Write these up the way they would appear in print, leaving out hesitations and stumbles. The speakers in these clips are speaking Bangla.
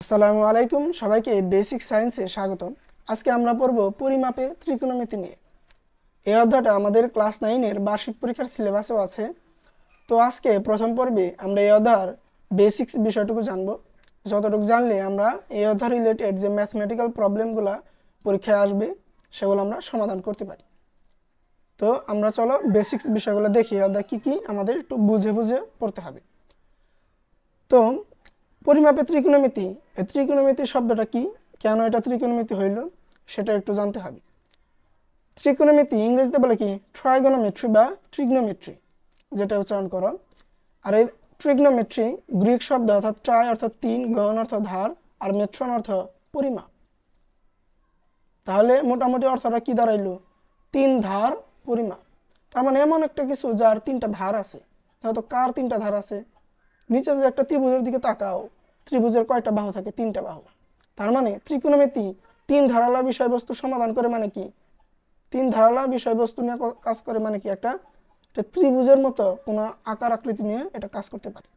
আসসালামু আলাইকুম, সবাইকে বেসিক সায়েন্সে স্বাগতম। আজকে আমরা পড়ব পরিমাপে ত্রিকোণমিতি নিয়ে। এই অধ্যায়টা আমাদের ক্লাস 9-এর বার্ষিক পরীক্ষার সিলেবাসেও আছে। তো আজকে প্রথম পর্বে আমরা এই অধ্যায়ের বেসিক্স বিষয়টুকু জানব। যতটুকু জানলে আমরা এই অধ্যায় রিলেটেড যে ম্যাথমেটিক্যাল প্রবলেমগুলো পরীক্ষায় আসবে সেগুলো আমরা সমাধান করতে পারি। তো আমরা চলো বেসিক্স বিষয়গুলো দেখি, অধ্যায় কী কী আমাদের একটু বুঝে বুঝে পড়তে হবে। তো পরিমাপে ত্রিকোণমিতি, এই ত্রিকোণমিতি শব্দটা কি, কেন এটা ত্রিকোণমিতি হইল সেটা একটু জানতে হবে। ত্রিকোণমিতি ইংরেজিতে বলে কি ট্রাইগোনোমেট্রি বা ট্রিগনোমেট্রি, যেটা উচ্চারণ করো। আর এই ট্রিগনোমেট্রি গ্রিক শব্দ, অর্থাৎ ট্রাই অর্থাৎ তিন, গণ অর্থ ধার, আর মেট্রন অর্থ পরিমাপ। তাহলে মোটামুটি অর্থটা কি দাঁড়াইলো? তিন ধার পরিমাপ। তার মানে এমন একটা কিছু যার তিনটা ধার আছে। তাহলে কার তিনটা ধার আছে? নিচে যদি একটা ত্রিভুজের দিকে তাকাও, ত্রিভুজের কয়টা বাহু থাকে? তিনটা বাহু। তার মানে ত্রিকোণমিতি তিন ধারালা বিষয়বস্তু সমাধান করে, মানে কি তিন ধারালা বিষয়বস্তু নিয়ে কাজ করে, মানে কি একটা ত্রিভুজের মতো কোনো আকার আকৃতি নিয়ে এটা কাজ করতে পারে।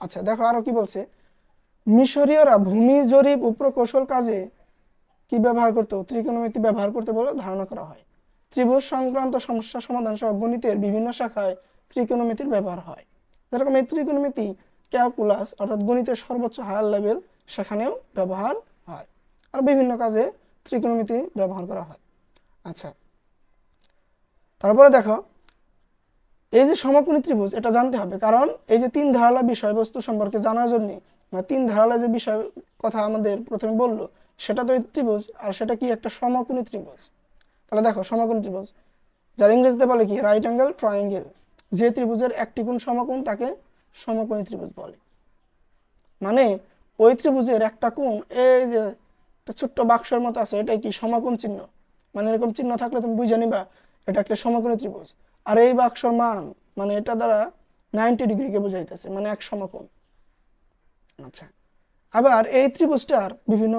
আচ্ছা দেখো আরো কি বলছে। মিশরীয়রা ভূমি জরিপ ও প্রকৌশল কাজে কি ব্যবহার করতো? ত্রিকোণমিতি ব্যবহার করতে বলে ধারণা করা হয়। ত্রিভুজ সংক্রান্ত সমস্যা সমাধান সহ গণিতের বিভিন্ন শাখায় ত্রিকোণমিতির ব্যবহার হয়। যেরকম এই ত্রিকোণমিতি ক্যালকুলাস অর্থাৎ গণিতের সর্বোচ্চ হায়ার লেভেল, সেখানেও ব্যবহার হয়। আর বিভিন্ন কাজে ত্রিকোণমিতি ব্যবহার করা হয়। আচ্ছা, তারপরে দেখো এই যে সমকোণী ত্রিভুজ, এটা জানতে হবে, কারণ এই যে তিন ধারালা বিষয়বস্তু সম্পর্কে জানার জন্য, মানে তিন ধারালা যে বিষয় কথা আমাদের প্রথমে বললো, সেটা তো এই ত্রিভুজ, আর সেটা কি একটা সমকোণী ত্রিভুজ। তাহলে দেখো সমকোণী ত্রিভুজ, যার ইংরেজিতে বলে কি রাইট অ্যাঙ্গেল ট্রায়াঙ্গেল। যে ত্রিভুজের একটি কোণ সমকোণ তাকে সমকোণী ত্রিভুজ বলে। মানে ওই ত্রিভুজের একটা কোণ এই যে একটা ছোট্ট বাক্সের মতো আছে, এটাই কি সমকোণ চিহ্ন। মানে এরকম চিহ্ন থাকলে তুমি বুঝে নিবা এটা একটা সমকোণী ত্রিভুজ। আর এই বাক্সর মান, মানে এটা দ্বারা 90 ডিগ্রিকে বোঝাইতেছে, মানে এক সমকোণ। আচ্ছা, আবার এই ত্রিভুজটার বিভিন্ন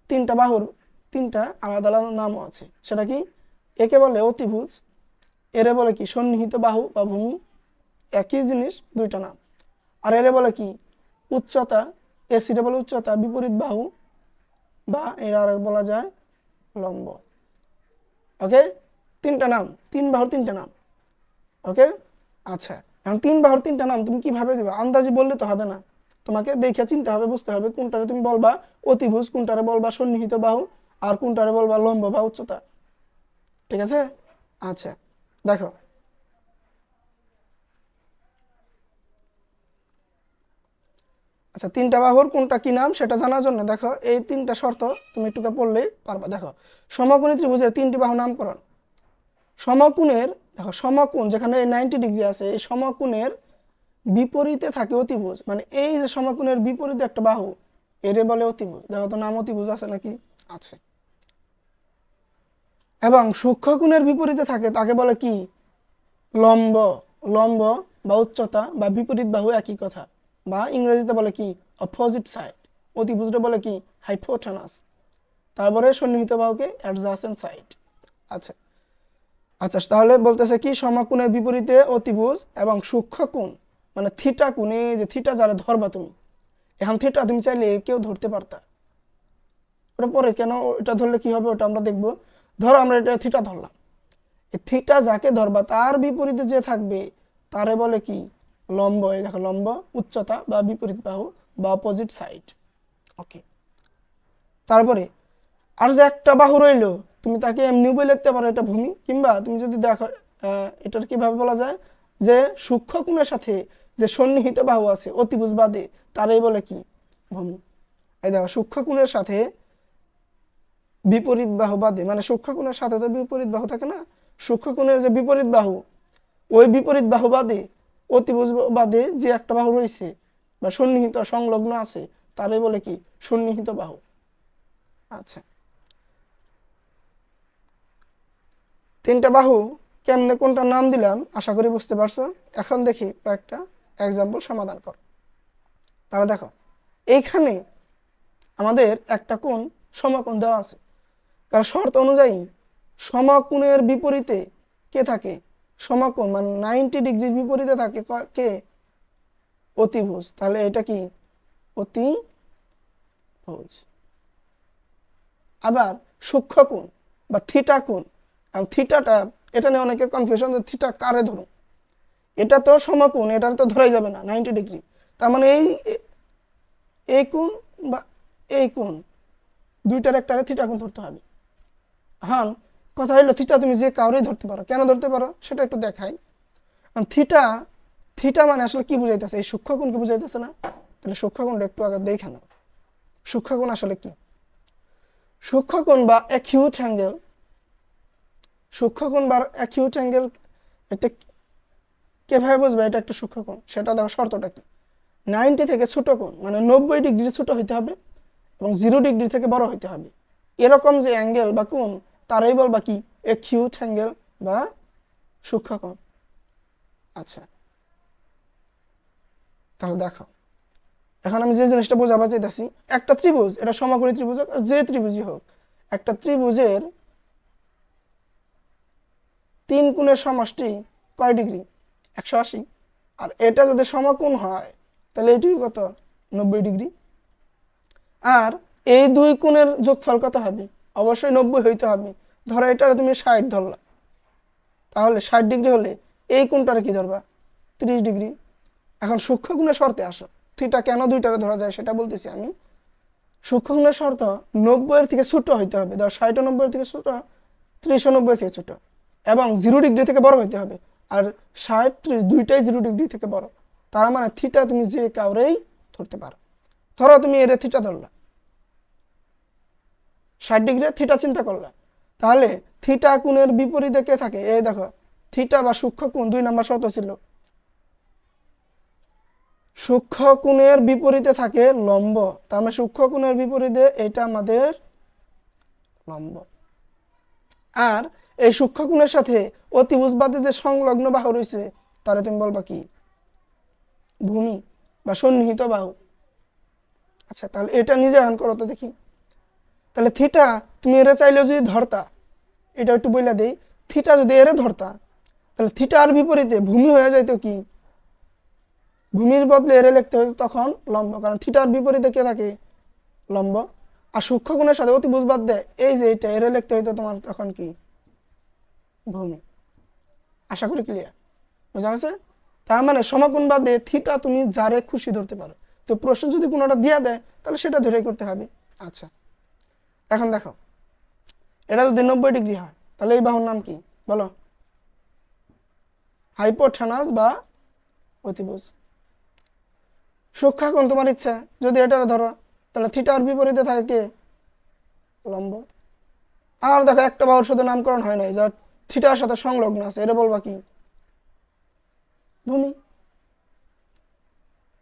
তিনটা বাহুর তিনটা আলাদা আলাদা নামও আছে। সেটা কি? একে বলে অতিভুজ, এরে বলে কি সন্নিহিত বাহু বা ভূমি, একই জিনিস দুইটা নাম। আর এরে বলে কি উচ্চতা, এসিরে বলে উচ্চতা, বিপরীত বাহু, বা এর আর বলা যায় লম্ব। ওকে, তিনটা নাম, তিন বাহুর তিনটা নাম। ওকে, আচ্ছা এখন তিন বাহুর তিনটা নাম তুমি কিভাবে দেবে? আন্দাজি বললে তো হবে না, তোমাকে দেখে চিনতে হবে, বুঝতে হবে কোনটারে তুমি বলবা অতিভুজ, কোনটারে বলবা সন্নিহিত বাহু, আর কোনটারে বলবা লম্ব বা উচ্চতা। ঠিক আছে? আচ্ছা দেখো, আচ্ছা তিনটা বাহুর কোনটা কি নাম সেটা জানার জন্য দেখো এই তিনটা শর্ত তুমি একটু পড়লেই পারবা। দেখো সমকোণী ত্রিভুজের তিনটি বাহু নামকরণ। সমকোণের, দেখো সমকোণ যেখানে 90 ডিগ্রি আছে, এই সমকোণের বিপরীতে থাকে অতিভুজ। মানে এই যে সমকোণের বিপরীতে একটা বাহু, এরে বলে অতিভুজ। দেখো তো নাম অতিভুজ আছে নাকি? আছে। এবং সূক্ষ্মকোণের বিপরীতে থাকে তাকে বলে কি লম্ব। লম্ব বা উচ্চতা বা বিপরীত বাহু একই কথা, বা ইংরেজিতে বলে কি অপোজিট সাইড। অতিভুজটা বলে কি হাইপোটেনাস। তারপরে সন্নিহিত বাহুকে অ্যাডজাসেন্ট সাইড। আচ্ছা আচ্ছা, তাহলে বলতেছে কি সমকোণের বিপরীতে অতিভুজ এবং সূক্ষ্মকোণ মানে থিটা কোণে, যে থিটা যারা ধরবা তুমি, এখন থিটা তুমি চাইলে কেউ ধরতে পারতা, ওটা পরে কেন এটা ধরলে কি হবে ওটা আমরা দেখবো। ধরো আমরা এটা থিটা ধরলাম, এই থিটা যাকে ধরবা তার বিপরীতে যে থাকবে তারে বলে কি লম্ব। এই দেখো লম্ব, উচ্চতা বা বিপরীত বাহু বা অপোজিট সাইড। ওকে, তারপরে আর যে একটা বাহু রইলো, তুমি তাকে এমনিও বলে লিখতে পারো এটা ভূমি, কিংবা তুমি যদি দেখো এটার কিভাবে বলা যায় যে সূক্ষ্মকোণের সাথে যে সন্নিহিত বাহু আছে অতিভুজ বাদে, তারাই বলে কি ভূমি। এই দেখো সূক্ষ্মকোণের সাথে বিপরীত বাহু বাদে, মানে সূক্ষ্মকোণের সাথে তো বিপরীত বাহু থাকে না, সূক্ষ্মকোণের যে বিপরীত বাহু, ওই বিপরীত বাহু বাদে, অতিভুজ বাদে যে একটা বাহু রয়েছে বা সন্নিহিত সংলগ্ন আছে, তারাই বলে কি সন্নিহিত বাহু। আচ্ছা, তিনটা বাহু কেমনে কোনটা নাম দিলাম আশা করি বুঝতে পারছো। এখন দেখি কয়েকটা এক্সাম্পল সমাধান কর। তাহলে দেখো এইখানে আমাদের একটা কোণ সমকোণ দেওয়া আছে, কারণ শর্ত অনুযায়ী সমকোণের বিপরীতে কে থাকে? সমকোণ মানে 90 ডিগ্রির বিপরীতে থাকে কে? অতিভুজ। তাহলে এটা কি অতিভুজ। সহজ। আবার সূক্ষ্মকোণ বা থিটা কোণ, এবং থিটাটা এটা নিয়ে অনেকের কনফিউশন যে থিটা কারে ধরুন, এটা তো সমকোণ, এটা তো ধরাই যাবে না 90 ডিগ্রি। তার মানে এই কোণ বা এই কোণ দুইটার একটারে থিটা কোণ ধরতে হবে। হ্যাঁ, কথা হইলো থিটা তুমি যে কাউরেই ধরতে পারো। কেন ধরতে পারো সেটা একটু দেখাই। থিটা থিটা মানে আসলে কি বুঝাইতেছে? এই সূক্ষ্মকোণকে বুঝাইতেছে না? তাহলে সূক্ষ্মকোণটা একটু আগে দেখে নাও। সূক্ষ্মকোণ আসলে কি? সূক্ষ্মকোণ বা অ্যাকিউট অ্যাঙ্গেল, সূক্ষ্মকোণ বা অ্যাকিউট অ্যাঙ্গেল এটা কিভাবে বুঝবে এটা একটা সূক্ষ্মকোণ? সেটা দেখো শর্তটা কি। 90 থেকে ছোট কোণ মানে 90 ডিগ্রি ছোট হইতে হবে এবং 0 ডিগ্রি থেকে বড় হইতে হবে। এরকম যে অ্যাঙ্গেল বা কোণ তারাই বলবা কি অ্যাকিউট অ্যাঙ্গেল বা সূক্ষ্মকোণ। আচ্ছা, তাহলে দেখো এখন আমি যে জিনিসটা বোঝাতে চাইতেছি, একটা ত্রিভুজ, এটা সমকোণী ত্রিভুজ হোক আর যে ত্রিভুজই হোক, একটা ত্রিভুজের 3 কোণের সমষ্টি কয় ডিগ্রি? 180। আর এটা যদি সমকোণ হয় তাহলে এটুকু কত? 90 ডিগ্রি। আর এই দুই কোণের যোগফল কত হবে? অবশ্যই 90 হইতে হবে। ধরো এটা তুমি 60 ধরলা, তাহলে 60 ডিগ্রি হলে এই কোণটারে কি ধরবা? 30 ডিগ্রি। এখন সূক্ষ্মকোণের শর্তে আসো। থিটা কেন দুইটারে ধরা যায় সেটা বলতেছি আমি। সূক্ষ্মকোণের শর্ত 90 এর থেকে ছোট হইতে হবে। ধর 60 ও 90 এর থেকে ছোট, 30 ও 90 এর থেকে ছোট, এবং 0 ডিগ্রি থেকে বড় হইতে হবে। আর 60 30 দুইটাই 0 ডিগ্রি থেকে বড়। তার মানে থিটা তুমি যে কাউরেই ধরতে পারো। ধরো তুমি এর থিটা ধরলা, 60 ডিগ্রি থিটা চিন্তা করলা, তাহলে থিটা কোণের বিপরীতে কে থাকে? এই দেখো, থিটা বা সূক্ষ্মকোণ 2 নম্বর শর্ত ছিল। সূক্ষ্মকোণের বিপরীতে থাকে লম্ব, তার মানে সূক্ষ্মকোণের বিপরীতে এটা আমাদের লম্ব। আর এই সূক্ষ্মকোণের সাথে অতিভুজ বাদে যে সংলগ্ন বাহু রয়েছে তারে তুমি বলবা কি? ভূমি বা সন্নিহিত বাহু। আচ্ছা, তাহলে এটা নিজে আন করো তো দেখি। তাহলে থিটা তুমি এরে চাইলেও যদি ধরতা, এটা একটু বইলা দেই, থিটা যদি এরে ধরতা তাহলে থিটার বিপরীতে ভূমি হয়ে যাইতো কি? ভূমির বদলে এরে লিখতে হতো তখন লম্ব, কারণ থিটার বিপরীতে কে থাকে? লম্ব। আর সূক্ষ্মকোণের সাথে অতিভুজ বাদ দেয় এই যে এটা, এরে লিখতে হইতো তোমার তখন কি? ভূমি। আশা করি ক্লিয়ার, বুঝা গেছে? তার মানে সমকোণ বাদে থিটা তুমি যারে খুশি ধরতে পারো। তো প্রশ্ন যদি কোনোটা দিয়া দেয় তাহলে সেটা ধরেই করতে হবে। আচ্ছা, এখন দেখো এটা যদি 90 ডিগ্রি হয় তাহলে এই বাহুর নাম কি বলো? হাইপোটেনাস বা অতিভুজ। সূক্ষ্মকোণ তোমার ইচ্ছা যদি এটা ধরো তাহলে থিটার বিপরীতে থাকে কে? লম্ব। আর দেখো একটা বাহুর শুধু নামকরণ হয় নাই, যা থিটার সাথে সংলগ্ন আছে, এটা বলবা কি? ভূমি।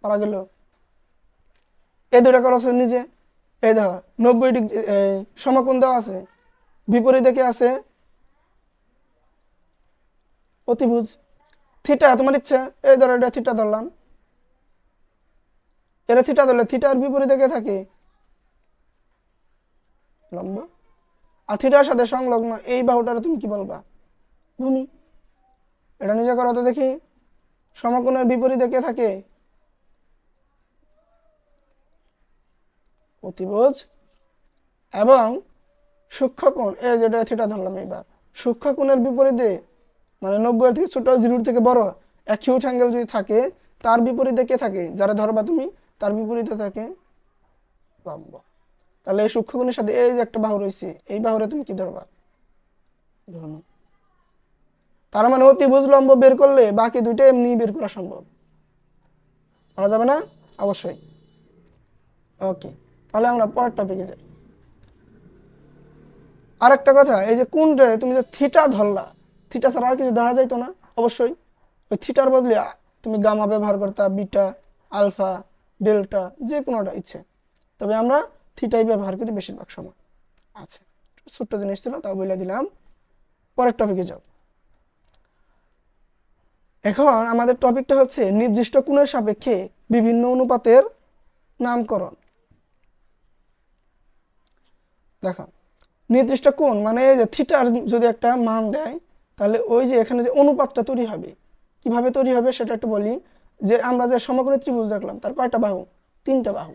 পারা গেল? এই দুটা করো নিজে। এই দেখো 90 ডিগ্রি সমকোণ দেওয়া আছে, বিপরীতে কে আছে? অতিভুজ। থিটা তোমার ইচ্ছা, এই ধরো এটা থিটা ধরলাম, এটা থিটা ধরলে থিটার বিপরীতে কে থাকে? লম্ব। আর থিটার সাথে সংলগ্ন এই বাহুটারে তুমি কি বলবা? ভূমি। এটা নিজে করো তো দেখি। সমকোণের বিপরীতে কে থাকে? অতিভুজ। এবং সূক্ষ্মকোণ, এই যেটা থিটা ধরলাম, এইবার সূক্ষ্মকোণের বিপরীতে মানে 90 এর থেকে ছোট, 0 থেকে বড় অ্যাকিউট অ্যাঙ্গেল যদি থাকে তার বিপরীতে কে থাকে? যারা ধরবা তুমি তার বিপরীতে থাকে লম্ব। তাহলে এই সূক্ষ্মকোণের সাথে এই যে একটা বাহু রয়েছে, এই বাহুরে তুমি কি ধরবা? ভূমি। তার মানে অতিভুজ লম্ব বের করলে বাকি দুইটা এমনি বের করা সম্ভব। করা যাবে না? অবশ্যই। ওকে, তাহলে আমরা পরের টপিকে যাই। আর একটা কথা, এই যে কোণটা তুমি যে থিটা ধরলা, থিটা ছাড়া আর কিছু ধরা যাইতো না? অবশ্যই। ওই থিটার বদলে তুমি গামা ব্যবহার করতা, বিটা, আলফা, ডেল্টা, যে কোনোটা ইচ্ছে। তবে আমরা থিটাই ব্যবহার করি বেশিরভাগ সময়। আচ্ছা, ছোট্ট জিনিস ছিল তাও বলে দিলাম। পরের টপিকে যাও। এখন আমাদের টপিকটা হচ্ছে নির্দিষ্ট কোণের সাপেক্ষে বিভিন্ন অনুপাতের নামকরণ। দেখো, নির্দিষ্ট কোণ মানে যে থিটার যদি একটা মান দেয় তাহলে ওই যে এখানে যে অনুপাতটা তৈরি হবে, কিভাবে তৈরি হবে সেটা একটু বলি। যে আমরা যে সমকোণী ত্রিভুজ দেখলাম তার কয়টা বাহু? 3টা বাহু।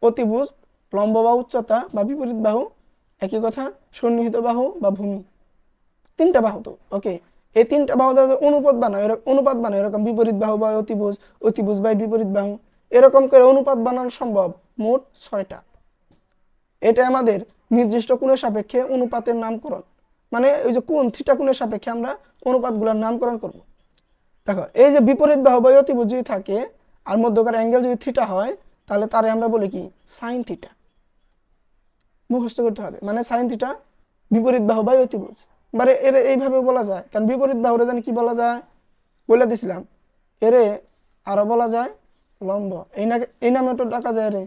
অতিভুজ লম্ব বা উচ্চতা বা বিপরীত বাহু একই কথা, সন্নিহিত বাহু বা ভূমি, তিনটা বাহু তো ওকে। এই তিনটা বাহু দ্বারা অনুপাত বানায় এরকম বিপরীত বাহু বা অতিভুজ, অতিভুজ বাই বিপরীত বাহু, এরকম করে অনুপাত বানানো সম্ভব মোট 6টা। এটা আমাদের নির্দিষ্ট কোণের সাপেক্ষে অনুপাতের নামকরণ, মানে ওই যে কোণ থিটা কোণের সাপেক্ষে আমরা অনুপাতগুলোর নামকরণ করব। দেখো এই যে বিপরীত বাহু বা অতিভুজ যদি থাকে আর মধ্যকার অ্যাঙ্গেল যদি থিটা হয়, তাহলে তারে আমরা বলি কি সাইন থিটা। মুখস্থ করতে হবে, মানে সাইন থিটা বিপরীত বাহু বা অতিভুজ। মানে এর এইভাবে বলা যায়, কারণ বিপরীত বাহুরে জানি কি বলা যায় বলে দিছিলাম, এরে আরো বলা যায় লম্ব। এই নামে তো ডাকা যায়, রে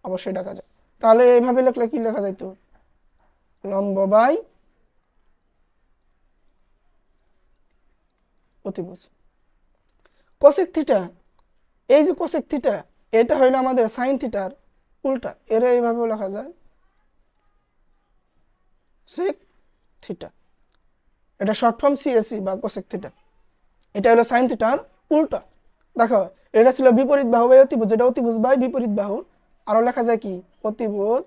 অবশ্যই ডাকা যায়। তাহলে এইভাবে লিখলে কি লেখা যাইতো, লম্ব বাই অতিভুজ। কোসেক থিটা, এই যে কোসেক থিটা এটা হইলো আমাদের সাইন থিটার উল্টা, এরা এইভাবে লেখা যায় সেক থিটা। এটা শর্ট ফর্ম সিএসি বা কোসেক থিটা। এটা হলো সাইন থিটার উল্টা। দেখো এটা ছিল বিপরীত বাহু বাই অতিভুজ, এটা অতিভুজ বাই বিপরীত বাহু, আরো লেখা যায় কি অতিভুজ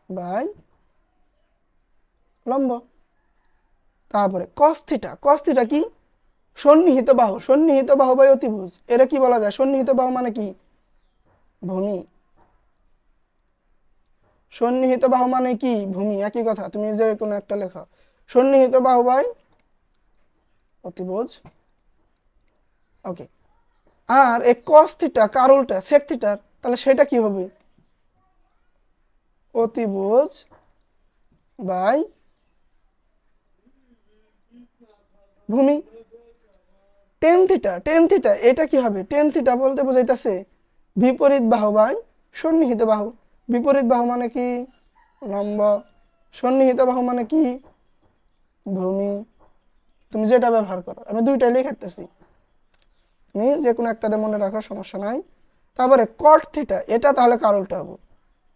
বাই লম্ব। তারপরে কস থিটা, কস থিটা কি সন্নিহিত বাহু, সন্নিহিত বাহু বাই অতিভুজ, এটা কি বলা যায়, সন্নিহিত বাহু মানে কি ভূমি, সন্নিহিত বাহু মানে কি ভূমি, একই কথা, তুমি যে কোনো একটা লেখা, সন্নিহিত বাহু বাই অতিভুজ ওকে। আর এই কস থিটা কার উল্টা সেক থিটার, তাহলে সেটা কি হবে অতিভুজ বাই ভূমি। টেন থিটা, টেন থিটা এটা কি হবে, টেন থিটা বলতে বোঝাইতেছে বিপরীত বাহু বাই সন্নিহিত বাহু। বিপরীত বাহু মানে কি লম্ব, সন্নিহিত বাহু মানে কি ভূমি। তুমি যেটা ব্যবহার করো, আমি দুইটাই লিখাতেছি, তুমি যে কোনো একটাতে মনে রাখো, সমস্যা নাই। তারপরে কট থিটা, এটা তাহলে কার উল্টা হবে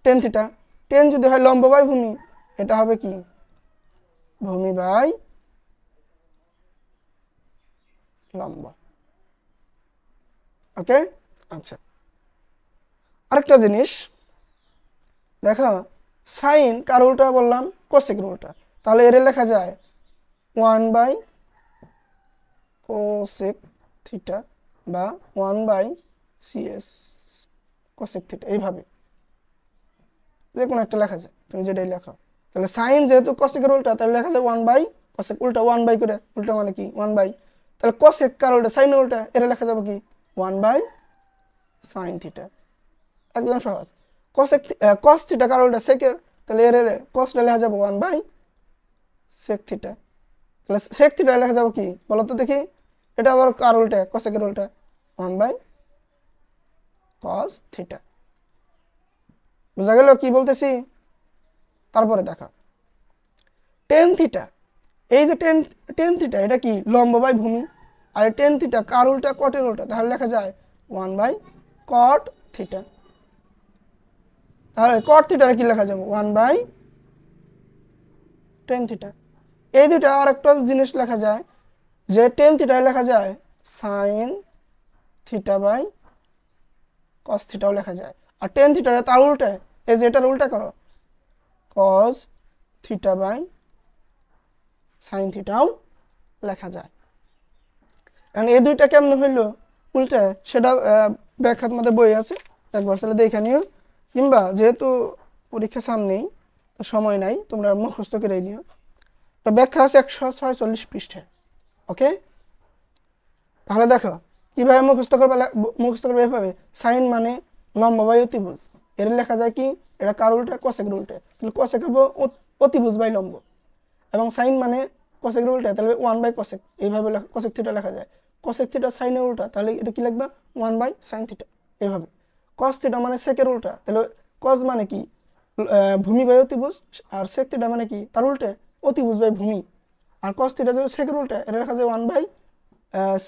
টেন থিটা। টেন যদি হয় লম্ব বাই ভূমি, এটা হবে কি ভূমি বাই লম্ব। ওকে আচ্ছা, আরেকটা জিনিস দেখো, সাইন কার উল্টা বললাম কোসেকের উল্টা, তাহলে এর লেখা যায় 1 বাই কোসেক থিটা বা 1 বাই সিএস কোসেক থিটা, এইভাবে যে কোনো একটা লেখা যায়, তুমি যেটাই লেখো। তাহলে সাইন যেহেতু কোসেকের উল্টা, তাহলে লেখা যায় 1 বাই কোসেক, উল্টা 1 বাই করে, উল্টা মানে কি 1 বাই, তাহলে কোসেক কার উল্টা সাইনের উল্টা, এর লেখা যাবে কি 1 বাই সাইন থিটা, একদম সহজ। কোসেক কস থিটা কার উল্টা সেকের, তাহলে এর কসটা লেখা যাবে 1 বাই সেক থিটা। তাহলে সেক থিটা লেখা যাবে কি বলো তো দেখি, এটা আবার কার উল্টা কোসেকের উল্টা 1 বাই কস থিটা। বোঝা গেল কি বলতেছি? তারপরে দেখা টেন থিটা, এই যে টেন টেন থিটা এটা কি লম্ব বাই ভূমি, আর টেন থিটা কার উল্টা কটের উল্টা, তাহলে লেখা যায় 1 বাই কট থিটা। তাহলে কট থিটার কি লেখা যাবে 1 বাই টেন থিটা। এই দুটা আর একটা জিনিস লেখা যায়, যে টেন থিটায় লেখা যায় সাইন থিটা বাই কস থিটাও লেখা যায়, আর টেন থিটার তার উল্টায়, এই যে এটার উল্টা করো কস থিটা বাই সাইন থিটাও লেখা যায়। এখন এই দুইটা কেমন হইলো উল্টা, সেটা ব্যাখ্যার মধ্যে বই আছে, একবার তাহলে দেখে নিও, কিংবা যেহেতু পরীক্ষা সামনেই তো সময় নাই, তোমরা মুখস্থ করে নিও। একটা ব্যাখ্যা আছে 146 পৃষ্ঠা। ওকে, তাহলে দেখো কিভাবে মুখস্থ করবে এভাবে, সাইন মানে লম্ব বাই অতিভুজ, এর লেখা যায় কি এটা কার উল্টা কোসেকের উল্টা, তাহলে কোসেক হবে অতিভুজ বাই লম্ব, এবং সাইন মানে কোসেকের উল্টা, তাহলে 1 বাই কোসেক, এইভাবে কোসেক থিটা লেখা যায়। কোসেক থিটা সাইনের উল্টা, তাহলে এটা কি লিখবা 1 বাই সাইন থিটা, এইভাবে। কস থিটা মানে সেকের উল্টা, তাহলে কস মানে কি ভূমি বাই অতিভুজ, আর সেক থিটা মানে কি তার উল্টা অতিভুজ বাই ভূমি, আর কস থিটা যদি সেকের উল্টা, এটা লেখা যায় 1 বাই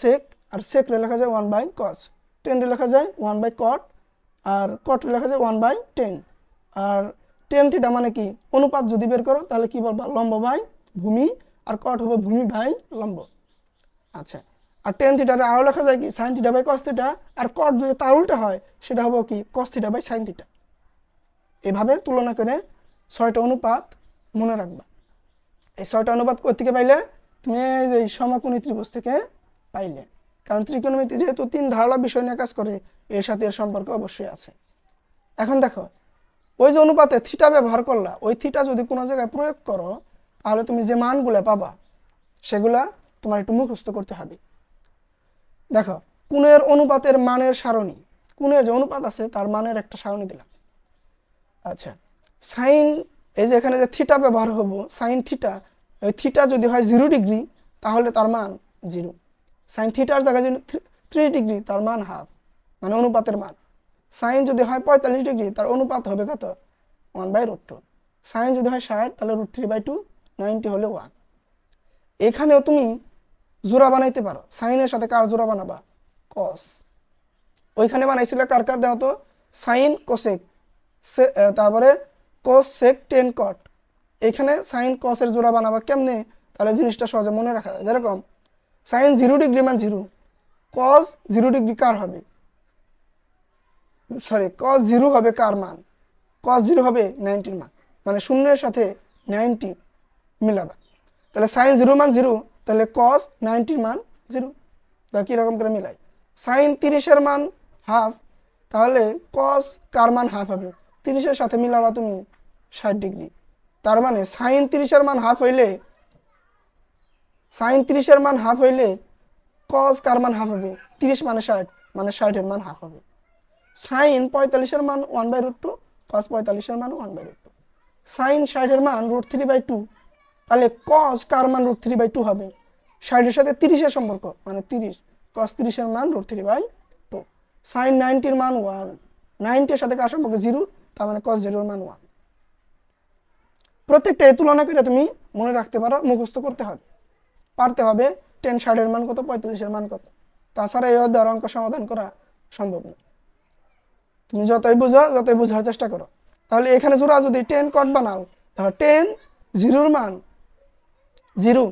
সেক, আর সেক রে লেখা যায় 1 বাই কস, টেন রে লেখা যায় 1 বাই কট, আর কট রে লেখা যায় 1 বাই টেন। আর টেন থিটা মানে কি অনুপাত যদি বের করো তাহলে কি বলবা লম্ব বাই ভূমি, আর কট হবে ভূমি বাই লম্ব। আচ্ছা, আর টেন থিটারে আরও লেখা যায় কি sine theta by cos theta, আর কট যদি তার উল্টা হয় সেটা হবে কি cos theta by sine theta. এভাবে তুলনা করে 6টা অনুপাত মনে রাখবা। এই 6টা অনুপাত কোথা থেকে পাইলে? তুমি এই সমকোণী ত্রিভুজ থেকে পাইলে, কারণ ত্রিকোণমিতি যেহেতু 3 ধারালা বিষয় নিয়ে কাজ করে, এর সাথে এর সম্পর্ক অবশ্যই আছে। এখন দেখো, ওই যে অনুপাতে থিটা ব্যবহার করলা, ওই থিটা যদি কোনো জায়গায় প্রয়োগ করো তাহলে তুমি যে মানগুলো পাবা সেগুলা তোমার একটু মুখস্থ করতে হবে। দেখো, কোণের অনুপাতের মানের সারণী, কোণের যে অনুপাত আছে তার মানের একটা সারণী দিলাম। আচ্ছা, সাইন, এই যে এখানে যে থিটা ব্যবহার হবো, সাইন থিটা, ওই থিটা যদি হয় 0 ডিগ্রি তাহলে তার মান 0। সাইন থিটার জায়গায় যদি 3 ডিগ্রি তার মান হাফ, মানে অনুপাতের মান। সাইন যদি হয় 45 ডিগ্রি তার অনুপাত হবে কত? 1/√2। সাইন যদি হয় 60 তাহলে √3/2, 90 হলে 1। এখানেও তুমি জোড়া বানাইতে পারো। সাইনের সাথে কার জোড়া বানাবা? কস। ওইখানে বানাইছিলে কার কার দেওয়া তো? সাইন কোসেক, তারপরে কস সেক টেন কট। এখানে সাইন কসের জোড়া বানাবা কেমনে? তাহলে জিনিসটা সহজে মনে রাখা যায়। যেরকম সাইন 0 ডিগ্রি মান 0, কস 0 ডিগ্রি কার হবে? সরি, কস 0 হবে কার মান? কস 0 হবে 90 মান, মানে শূন্যের সাথে 90 মিলাবা। তাহলে সাইন 0 মান 0, তাহলে কস 90 মান 0। তা কীরকম করে মিলাই? সাইন 30-এর মান হাফ, তাহলে কস কার মান হাফ হবে? 30-এর সাথে মিলাবা তুমি 60 ডিগ্রি। তার মানে সাইন 30-এর মান হাফ হইলে, সাইন 30-এর মান হাফ হইলে কস কার মান হাফ হবে? 30 মানে 60, মানে 60-এর মান হাফ হবে। সাইন 45-এর মান 1/√2, কস 45-এর মান 1/√2। সাইন 60-এর মান √3/2, তাহলে কস কার মান √3/2 হবে? 60-এর সাথে 30-এর সম্পর্ক, মানে 30, কস 30-এর মান √3/2। সাইন 90-এর মান 1, 90-এর সাথে কার সম্পর্ক? 0, তার মানে কস 0-এর মান 1। প্রত্যেকটা এই তুলনা করে তুমি মনে রাখতে পারো, মুখস্থ করতে হবে, পারতে হবে। টেন 60-এর মান কত, 45-এর মান কত। তাছাড়া এই অধ্যায়ের অঙ্ক সমাধান করা সম্ভব না। তুমি যতই বুঝো, যতই বোঝার চেষ্টা করো। তাহলে এখানে জোড়া যদি 10 কট বানাও, তাহলে 10 0-এর মান 0,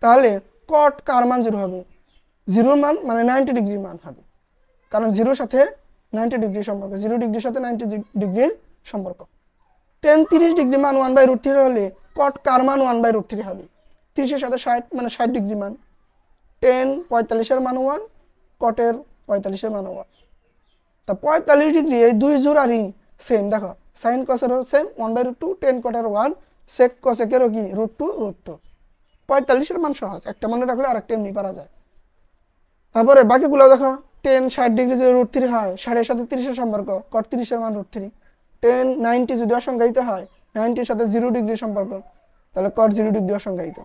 তাহলে কট কার মান 0 হবে? 0-এর মান মানে 90 ডিগ্রির মান হবে, কারণ 0-এর সাথে 90 ডিগ্রির সম্পর্ক, 0 ডিগ্রির সাথে 90 ডিগ্রির সম্পর্ক। 10 30 ডিগ্রি মান 1/√3 হলে কট কার মান 1/√3 হবে? 30-এর সাথে 60, মানে 60 ডিগ্রি মান। 10 45-এর মান 1, কটের 45-এর মান 1। তা 45 ডিগ্রি এই দুই জোড়ারই সেম। দেখো, সাইন কসেরও সেম 1/√2, 10 কটের 1, সেক কসেকেরও কি √2/√2। 45-এর মান সহজ, একটা মনে রাখলে আরেকটা এমনি পারা যায়। তারপরে বাকিগুলো দেখো, 10 60 ডিগ্রি যদি √3 হয়, 60-এর সাথে 30-এর সম্পর্ক, কট 30-এর মান √3। 10 90 যদি অসংজ্ঞায়িত হয়, 90-এর সাথে 0 ডিগ্রি সম্পর্ক, তাহলে কট 0 ডিগ্রি অসংজ্ঞায়িত।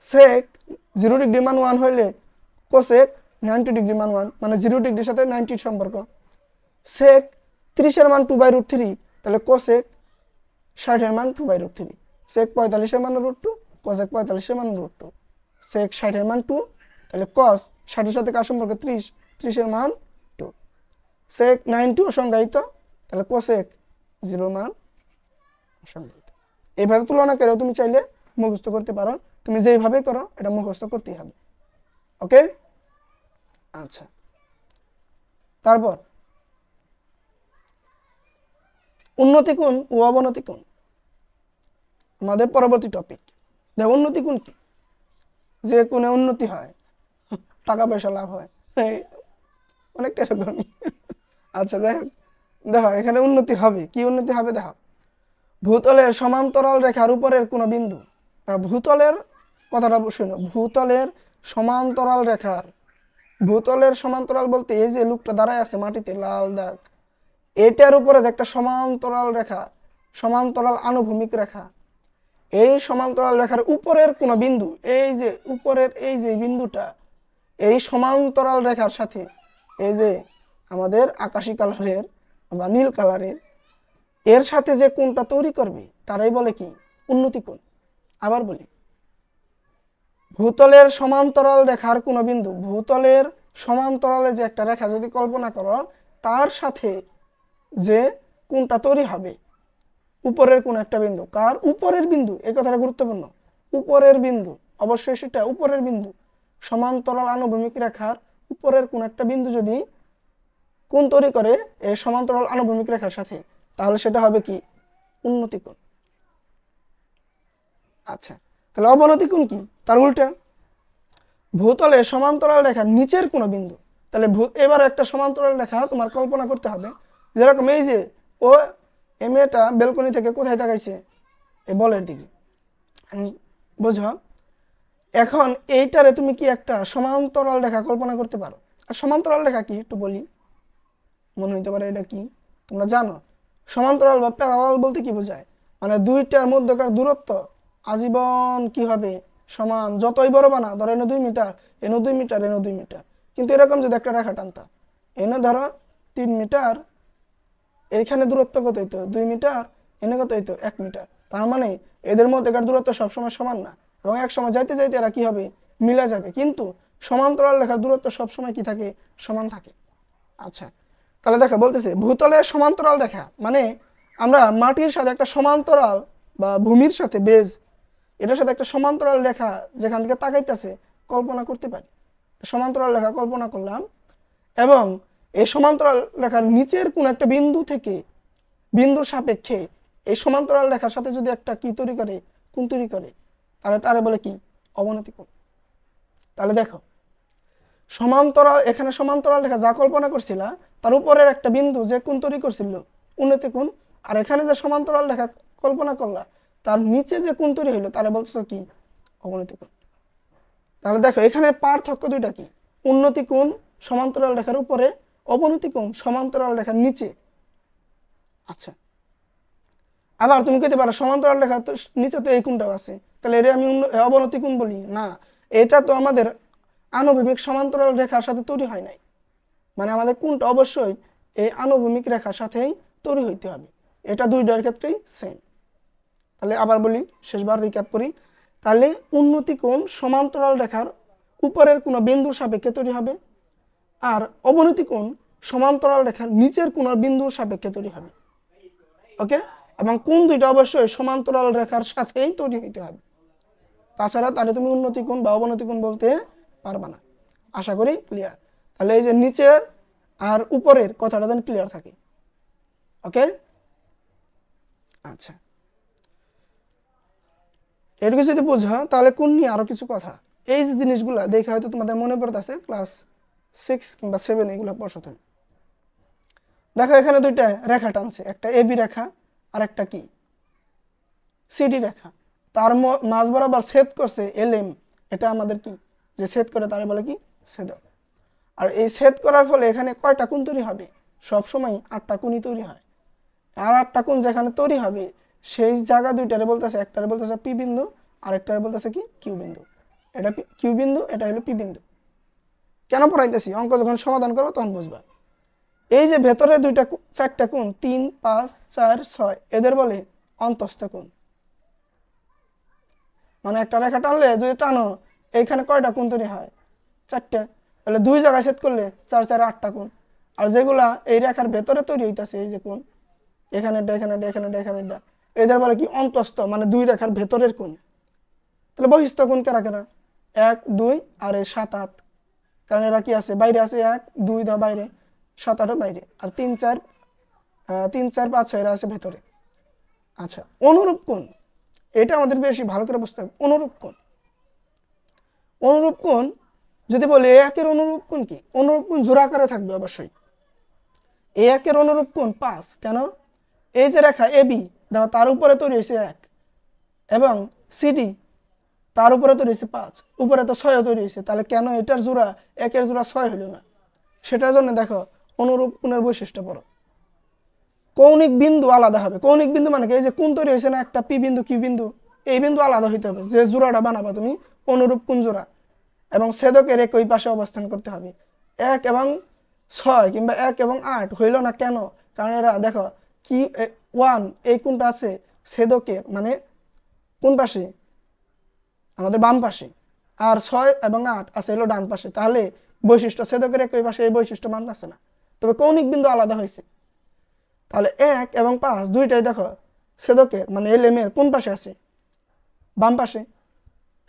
সেক 0 ডিগ্রি মান 1 হইলে কোসেক 90 ডিগ্রি মান 1, মানে 0 ডিগ্রির সাথে 90 সম্পর্ক। সেক 30-এর মান 2/√3, তাহলে কোসেক 60-এর মান 2/√3। সেক 45-এর মান √2, কোসেক 45-এর মান √2। সেক 60-এর মান 2, তাহলে কস 60-এর সাথে কার সম্পর্ক? 30, 30-এর মান 2। সেক 90 অসংজ্ঞায়িত, তাহলে কোসেক 0 মান অসংজ্ঞায়িত। এইভাবে তুলনা করেও তুমি চাইলে মুখস্থ করতে পারো। তুমি যেইভাবে করো এটা মুখস্থ করতেই হবে। ওকে, আচ্ছা। তারপর উন্নতি কোণ ও অবনতি কোণ আমাদের পরবর্তী টপিক। দেখো, উন্নতি কোণ কি? যে কোণে উন্নতি হয়, টাকা পয়সা লাভ হয়, অনেকটা এরকমই। আচ্ছা, যাই হোক, দেখো এখানে উন্নতি হবে। কি উন্নতি হবে? দেখো, ভূতলের সমান্তরাল রেখার উপরের কোনো বিন্দু, ভূতলের কথাটা শুনো, ভূতলের সমান্তরাল রেখার, ভূতলের সমান্তরাল বলতে এই যে লোকটা দাঁড়ায় আছে মাটিতে লাল দাগ, এটার উপরে যে একটা সমান্তরাল রেখা, সমান্তরাল আনুভূমিক রেখা, এই সমান্তরাল রেখার উপরের কোনো বিন্দু, এই যে উপরের এই যে বিন্দুটা, এই সমান্তরাল রেখার সাথে এই যে আমাদের আকাশী কালারের বা নীল কালারের, এর সাথে যে কোণটা তৈরি করবে তারাই বলে কি? উন্নতি কোণ। আবার বলি, ভূতলের সমান্তরাল রেখার কোনো বিন্দু, ভূতলের সমান্তরালে যে একটা রেখা যদি কল্পনা করো, তার সাথে যে কোণটা তৈরি হবে, উপরের কোন একটা বিন্দু, কার উপরের বিন্দু, এই কথাটা গুরুত্বপূর্ণ। উপরের বিন্দু, অবশ্যই সেটা উপরের বিন্দু। সমান্তরাল আনুভূমিক রেখার উপরের কোন একটা বিন্দু যদি কোণ তৈরি করে এই সমান্তরাল আনুভূমিক রেখার সাথে, তাহলে সেটা হবে কি উন্নতি কোণ। আচ্ছা, তাহলে অবনতি কোণ কি? তার উল্টা, ভূতলে সমান্তরাল রেখার নিচের কোনো বিন্দু। তাহলে এবার একটা সমান্তরাল রেখা তোমার কল্পনা করতে হবে, যেরকম এই যে ও এই মেয়েটা বেলকনি থেকে কোথায় তাকাইছে? এই বলের দিকে। বুঝো, এখন এইটারে তুমি কি একটা সমান্তরাল রেখা কল্পনা করতে পারো? আর সমান্তরাল রেখা কি একটু বলি, মনে হইতে পারে এটা কি তোমরা জানো? সমান্তরাল বা প্যারালাল বলতে কি বোঝায়? মানে দুইটার মধ্যকার দূরত্ব আজীবন কি হবে? সমান। যতই বড় বানা, ধরো এনে 2 মিটার, এনে 2 মিটার, এনে 2 মিটার, কিন্তু এরকম যদি একটা রেখা টানতা, এনে ধরো 3 মিটার, এইখানে দূরত্ব কত হইতো? 2 মিটার, এনে কত হইতো? 1 মিটার। তার মানে এদের মধ্যেকার দূরত্ব সবসময় সমান না, এবং এক সময় যাইতে যাইতে এরা কি হবে? মিলে যাবে। কিন্তু সমান্তরাল রেখার দূরত্ব সবসময় কি থাকে? সমান থাকে। আচ্ছা, তাহলে দেখো বলতেছে ভূতলের সমান্তরাল রেখা, মানে আমরা মাটির সাথে একটা সমান্তরাল বা ভূমির সাথে বেজ, এটার সাথে একটা সমান্তরাল রেখা যেখান থেকে তাকাইতেছে কল্পনা করতে পারি। সমান্তরাল রেখা কল্পনা করলাম, এবং এই সমান্তরাল রেখার নিচের কোন একটা বিন্দু থেকে বিন্দুর সাপেক্ষে এই সমান্তরাল রেখার সাথে যদি একটা কি তৈরি করে? কোণ তৈরি করে, তাহলে তারে বলে কি? অবনতি কোণ। তাহলে দেখো সমান্তরাল, এখানে সমান্তরাল রেখা যা কল্পনা করছিলা তার উপরের একটা বিন্দু যে কোণ তৈরি করছিল উন্নতি কোণ, আর এখানে যে সমান্তরাল রেখা কল্পনা করলা তার নিচে যে কোণ তৈরি হইলো তাহলে বলছো কি? অবনতি কোণ। তাহলে দেখো এখানে পার্থক্য দুইটা কি? উন্নতি কোণ সমান্তরাল রেখার উপরে, অবনতি কোণ সমান্তরাল রেখার নিচে। আচ্ছা, আবার তুমি কইতে পারো সমান্তরাল রেখা তো নিচে তো এই কোণটাও আছে, তাহলে এটা আমি অবনতি কোণ বলি না। এটা তো আমাদের আনুভূমিক সমান্তরাল রেখার সাথে তৈরি হয় নাই, মানে আমাদের কোণটা অবশ্যই এই আনুভূমিক রেখার সাথেই তৈরি হইতে হবে। এটা দুইটার ক্ষেত্রেই সেম। তাহলে আবার বলি, শেষবার রিক্যাপ করি। তাহলে উন্নতি কোণ সমান্তরাল রেখার উপরের কোনো বিন্দুর সাপেক্ষে তৈরি হবে, আর অবনতি কোণ সমান্তরাল রেখার নিচের কোনো বিন্দুর সাপেক্ষে তৈরি হবে। ওকে, এবং কোণ দুইটা অবশ্যই সমান্তরাল রেখার সাথেই তৈরি হইতে হবে, তাছাড়া তাহলে তুমি উন্নতি কোণ বা অবনতি কোণ বলতে পারবা না। আশা করি ক্লিয়ার। তাহলে এই যে নিচের আর উপরের কথাটা যেন ক্লিয়ার থাকে। ওকে, আচ্ছা, এটুকু যদি বোঝো তাহলে কোণ নিয়ে আরো কিছু কথা, এই যে জিনিসগুলা দেখে হয়তো তোমাদের মনে পড়তেছে ক্লাস 6 কিংবা 7 এগুলো পড়ছো তুমি। দেখো এখানে দুইটা রেখা টানছে, একটা এবি রেখা আর একটা কি? সিডি রেখা। তার মাঝ বরাবর ছেদ করছে এলএম, এটা আমাদের কি? যে ছেদ করে তারে বলে কি? ছেদক। আর এই ছেদ করার ফলে এখানে কয়টা কোণ তৈরি হবে? সবসময় 8টা কোণই তৈরি হয়। আর 8টা কোণ যেখানে তৈরি হবে সেই জায়গা দুইটারে বলতেছে, একটারে বলতেছে পি বিন্দু আর একটারে বলতেছে কি? কিউ বিন্দু। এটা কিউ বিন্দু, এটা হলো পি বিন্দু। কেন পড়াইতেছি? অঙ্ক যখন সমাধান করো তখন বুঝবা। এই যে ভেতরে দুইটা 4টা কোণ 3, 5, 4, 6 এদের বলে অন্তস্থ কোণ। মানে একটা রেখা টানলে যদি টানো এইখানে কয়টা কোণ তৈরি হয়? 4টে। তাহলে দুই জায়গায় ছেদ করলে 4, 4, 8টা কোণ। আর যেগুলা এই রেখার ভেতরে তৈরি হইতাছে এই যে কোণ, এখানে এখানে এখানে এখানে এদের বলে কি? অন্তস্থ, মানে দুই রেখার ভেতরের কোণ। তাহলে বহিস্থ কোণ কারা কারা? 1, 2 আর 7, 8, কারণ এরা কি আছে? বাইরে আছে। 1, 2 দা বাইরে, 7, 8 বাইরে, আর 3, 4, 5, 6 এরা আছে ভেতরে। আচ্ছা, অনুরূপ কোণ, এটা আমাদের বেশি ভালো করে বুঝতে হবে। অনুরূপ কোণ, অনুরূপ কোণ যদি বলি একের অনুরূপ কোণ কি? অনুরূপ কোণ জোড়া আকারে থাকবে অবশ্যই। একের অনুরূপ কোণ 5, কেন? এই যে রেখা এবি দেখো তার উপরে তৈরি হয়েছে 1, এবং সিডি তার উপরে তৈরি হয়েছে 5, উপরে তো 6 তৈরি হয়েছে, তাহলে কেন এটার জোড়া একের জোড়া 6 হইল না? সেটার জন্য দেখো অনুরূপ কোণের বৈশিষ্ট্য পড়ো। কৌণিক বিন্দু আলাদা হবে। কৌণিক বিন্দু মানে কি? এই যে কোণ তৈরি হয়েছে না একটা পি বিন্দু কিউ বিন্দু, এই বিন্দু আলাদা হইতে হবে। যে জোড়াটা বানাবা তুমি অনুরূপ কোণ জোড়া, এবং ছেদকের একই পাশে অবস্থান করতে হবে। 1 এবং 6 কিংবা 1 এবং 8 হইল না কেন? কারণ এরা দেখো কি 1 এই কোণটা আছে ছেদকের, মানে কোন পাশে? আমাদের বাম পাশে। আর 6 এবং 8 আছে হলো ডান পাশে। তাহলে বৈশিষ্ট্য ছেদকের একই পাশে, এই বৈশিষ্ট্য মান আছে না, তবে কৌণিক বিন্দু আলাদা হয়েছে। তাহলে 1 এবং 5 দুইটাই দেখো ছেদকের, মানে এলএম এর কোন পাশে আছে? বাম পাশে।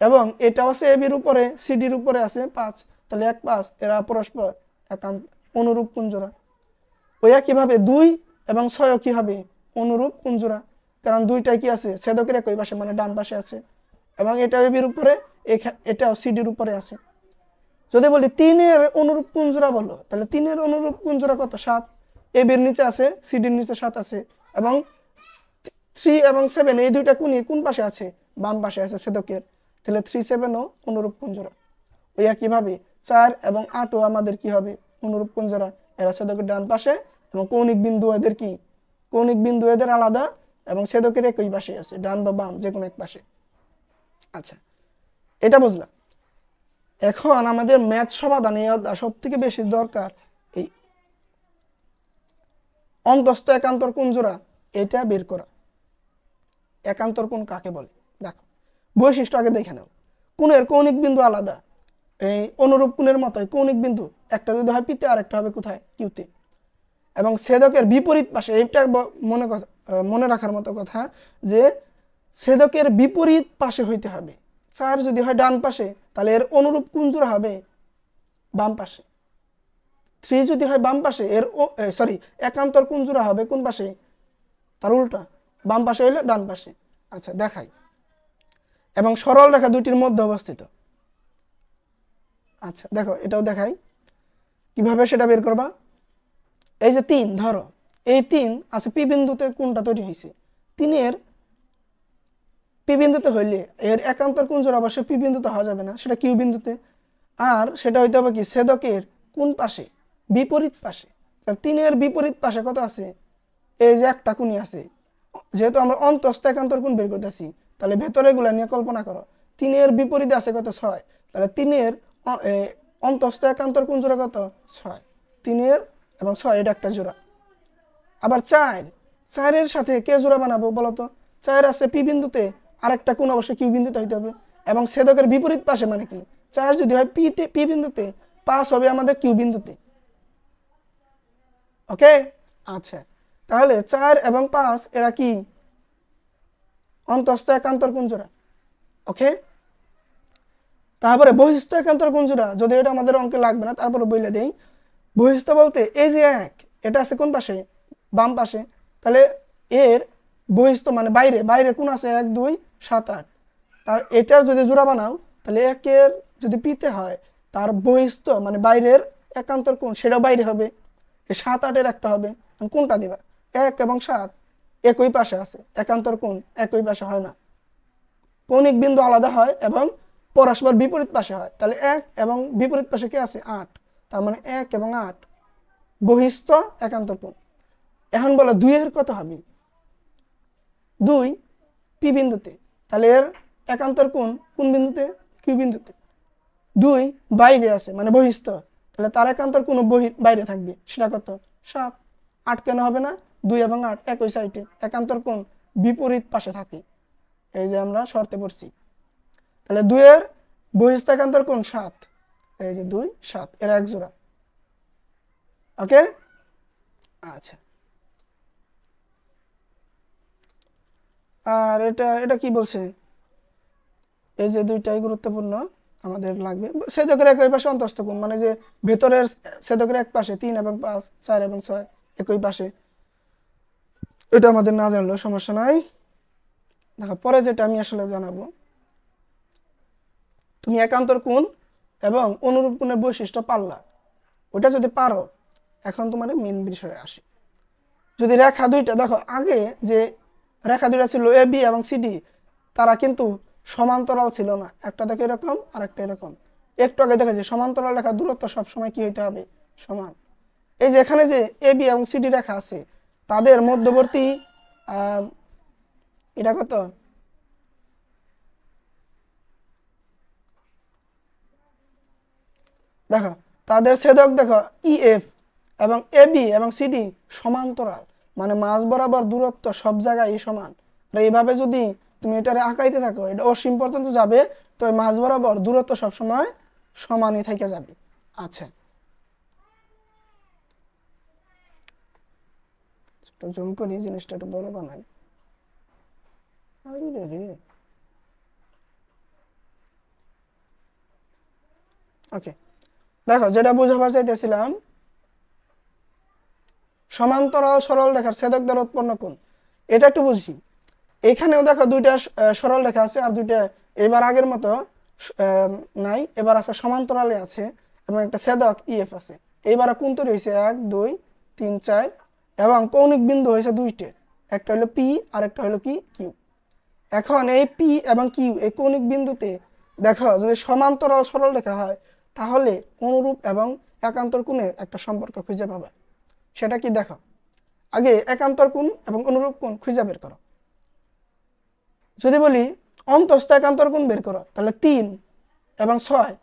এবং এটাও আছে এবির উপরে, সিডির উপরে আছে 5, তাহলে 1 5, এরা পরস্পর একান্ত অনুরূপ কোণ জোড়া। ওই একইভাবে 2 এবং 6 কি হবে অনুরূপ কোণ জোড়া, কারণ দুইটাই কি আছে ছেদকের একই পাশে মানে ডান পাশে আছে, এবং এটাও এবির উপরে, এটাও সিডির উপরে আছে। যদি বলি 3 এর অনুরূপ কোণ জোড়া বলো, তাহলে 3 এর অনুরূপ কোণ জোড়া কত 7, এবির নিচে আছে, সিডির নিচে 7 আছে, এবং 3 এবং 7 এই দুইটা কোণই কোন পাশে আছে বাম পাশে আছে ছেদকের, তাহলে 3 7 ও অনুরূপ কোণ জোড়া। ওই একইভাবে 4 এবং 8 ও আমাদের কি হবে অনুরূপ কোণ জোড়া, এরা ছেদকের ডান পাশে, এবং কৌণিক বিন্দু এদের কি কৌণিক বিন্দু এদের আলাদা, এবং ছেদকের একই পাশে আছে, ডান বা বাম যে কোনো এক পাশে। আচ্ছা, এটা বুঝলাম। এখন আমাদের ম্যাথ সমাধানে সব থেকে বেশি দরকার এই অন্তস্থ একান্তর কোণ জোড়া, এটা বের করা। একান্তর কোণ কাকে বলে দেখো, বৈশিষ্ট্য আগে দেখে নাও। কোণের কৌণিক বিন্দু আলাদা, এই অনুরূপ কোণের মতোই কৌণিক বিন্দু একটা যদি হয় পিতে আর একটা হবে কোথায় কিউতে, এবং ছেদকের বিপরীত পাশে, এইটা মনে রাখার মতো কথা যে ছেদকের বিপরীত পাশে হইতে হবে। 4 যদি হয় ডান পাশে, তাহলে এর অনুরূপ কোণ জোড়া হবে বাম পাশে। 3 যদি হয় বাম পাশে, এর একান্তর কোণ জোড়া হবে কোন পাশে, তার উল্টা, বাম পাশে হইলে ডান পাশে। আচ্ছা দেখাই, এবং সরল রেখা দুইটির মধ্যে অবস্থিত। আচ্ছা দেখো এটাও দেখাই কিভাবে সেটা বের করবা। এই যে 3 ধরো, এই 3 আছে পি বিন্দুতে কোণটা তৈরি হয়েছে, 3 এর পি বিন্দুতে হইলে এর একান্তর কোণ জোড়া অবশ্যই পি বিন্দুতে হওয়া যাবে না, সেটা কিউ বিন্দুতে, আর সেটা হইতে হবে কি ছেদকের কোন পাশে, বিপরীত পাশে। 3 এর বিপরীত পাশে কত আছে, এই যে একটা কোণই আছে, যেহেতু আমরা অন্তস্থ একান্তর কোণ বের করতেছি, তাহলে ভেতরে গুলা নিয়ে কল্পনা করো, 3 এর বিপরীতে আছে কত 6, তাহলে 3 এর অন্তস্থ একান্তর কোণ জোড়া কত 6, 3 এর এবং 6 এটা একটা জোড়া। আবার 4 এর সাথে কে জোড়া বানাবো বলতো, 4 আছে পি বিন্দুতে, আরেকটা কোণ অবশ্যই কিউ বিন্দুতে হইতে হবে, এবং ছেদকের বিপরীত পাশে মানে কি 4 যদি হয় পি বিন্দুতে, 5 হবে আমাদের কিউ বিন্দুতে। ওকে, আচ্ছা তাহলে 4 এবং 5 এরা কি অন্তস্থ একান্তর কোণ জোড়া। ওকে, তারপরে বহিস্থ একান্তর কোণ জোড়া, যদি এটা আমাদের অঙ্কে লাগবে না তারপরে বইলে দেই। বহিস্থ বলতে এই যে 1 এটা আছে কোন পাশে বাম পাশে, তাহলে এর বহিস্থ মানে বাইরে, বাইরে কোণ আছে 1 2 7 8, আর এটার যদি জোড়া বানাও তাহলে 1 এর যদি পিতে হয়, তার বহিস্থ মানে বাইরের একান্তর কোণ সেটাও বাইরে হবে, এই 7 8 এর একটা হবে। কোনটা দিবা, 1 এবং 7 একই পাশে আছে, একান্তর কোণ একই পাশে হয় না, কৌণিক বিন্দু আলাদা হয় এবং পরস্পর বিপরীত পাশে হয়, তাহলে 1 এবং বিপরীত পাশে কি আছে 8, তার মানে 1 এবং 8 বহিস্থ একান্তর কোণ। এখন বলো 2 এর কত হবে, 2 পি বিন্দুতে, তাহলে এর একান্তর কোণ কোন বিন্দুতে কিউ বিন্দুতে, 2 বাইরে আছে মানে বহিস্থ, তাহলে তার একান্তর কোণ বাইরে থাকবে, সেটা কত 7, 8 কেন হবে না, 2 এবং 8 একই সাইডে, একান্তর কোণ বিপরীত পাশে থাকে, এই যে আমরা শর্তে পড়ছি। তাহলে 2 এর বহিস্থ একান্তর কোণ 7, এই যে 2 7 এরা এক জোড়া। ওকে, আচ্ছা আর এটা এটা কি বলছে, এই যে দুইটাই গুরুত্বপূর্ণ আমাদের লাগবে। ছেদকের একই পাশে অন্তস্থ কোণ মানে যে ভেতরের ছেদকের এক পাশে 3 এবং 5 4 এবং 6 একই পাশে, এটা আমাদের না জানলেও সমস্যা নাই। দেখো পরে যেটা আমি আসলে জানাবো, তুমি একান্তর কোণ এবং অনুরূপ কোণের বৈশিষ্ট্য পারলা, ওটা যদি পারো এখন তোমার মেন বিষয়ে আসি। যদি রেখা দুইটা দেখো, আগে যে রেখা দুইটা ছিল এ বি এবং সিডি, তারা কিন্তু সমান্তরাল ছিল না, একটা দেখো এরকম আর একটা এরকম। একটু আগে দেখেছি সমান্তরাল রেখা দূরত্ব সবসময় কি হইতে হবে সমান। এই যে এখানে যে এ বি এবং সিডি রেখা আছে, তাদের মধ্যবর্তী এটা কত, দেখো তাদের ছেদক দেখো ইএফ, এবং এ বি এবং সিডি সমান্তরাল, মানে মাঝ বরাবর দূরত্ব সব জায়গায় সমান। আর এইভাবে যদি তুমি এটারে আঁকাইতে থাকো, এটা অসীম পর্যন্ত যাবে, তো মাঝ বরাবর দূরত্ব সবসময় সমানই থেকে যাবে। আচ্ছা একটু জুম করি, জিনিসটা একটু বড় বানাই। রে ওকে, দেখো যেটা বোঝাবার চাইতেছিলাম, সমান্তরাল সরল রেখার ছেদক দ্বারা উৎপন্ন কোণ, এটা একটু বুঝি। এখানেও দেখো দুইটা সরল রেখা আছে, আর দুইটা এবার আগের মতো নাই, এবার আছে সমান্তরালে আছে এবং একটা ছেদক ইএফ আছে। এইবার কোণ তৈরি হয়েছে 1 2 3 4 এবং কৌণিক বিন্দু হয়েছে দুইটা, একটা হলো পি আর একটা হলো কি কিউ। এখন এই পি এবং কিউ এই কৌণিক বিন্দুতে দেখো যদি সমান্তরাল সরল রেখা হয় তাহলে অনুরূপ এবং একান্তর কোণের একটা সম্পর্ক খুঁজে পাবে। সেটা কি দেখো, আগে একান্তর কোণ এবং অনুরূপ কোণ খুঁজে বের করো। যদি বলি অন্তস্থ একান্তর কোণ বের করো, তাহলে 3 এবং 6